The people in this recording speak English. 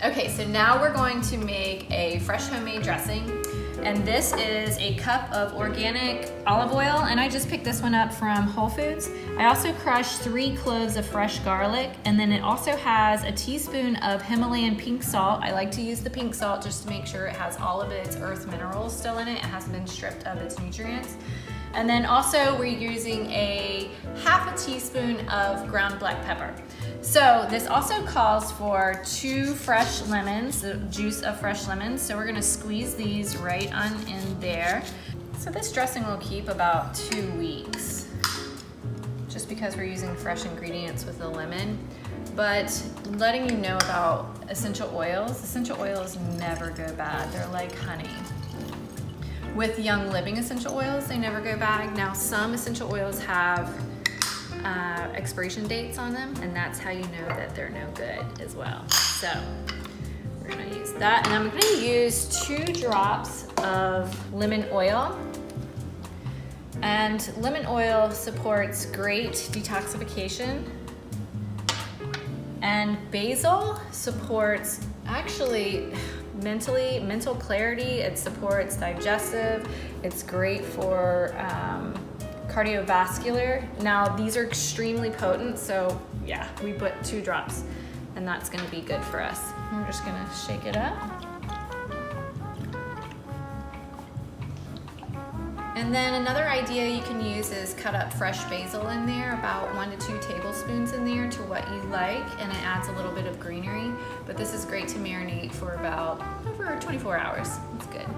Okay, so now we're going to make a fresh homemade dressing. And this is a cup of organic olive oil, and I just picked this one up from Whole Foods. I also crushed 3 cloves of fresh garlic, and then it also has a teaspoon of Himalayan pink salt. I like to use the pink salt just to make sure it has all of its earth minerals still in it. It hasn't been stripped of its nutrients. And then also we're using a half a teaspoon of ground black pepper. So this also calls for 2 fresh lemons, the juice of fresh lemons. So we're gonna squeeze these right on in there. So this dressing will keep about 2 weeks, just because we're using fresh ingredients with the lemon. But letting you know about essential oils never go bad. They're like honey. With Young Living essential oils, they never go bad. Now some essential oils have expiration dates on them, and that's how you know that they're no good as well. So we're gonna use that, and I'm gonna use 2 drops of lemon oil. And lemon oil supports great detoxification, and basil supports actually mental clarity. It supports digestive. It's great for cardiovascular. Now these are extremely potent, so yeah, we put 2 drops, and that's gonna be good for us. We're just gonna shake it up. And then another idea you can use is cut up fresh basil in there, about 1 to 2 tablespoons in there to what you like, and it adds a little bit of greenery. But this is great to marinate for about over 24 hours. It's good.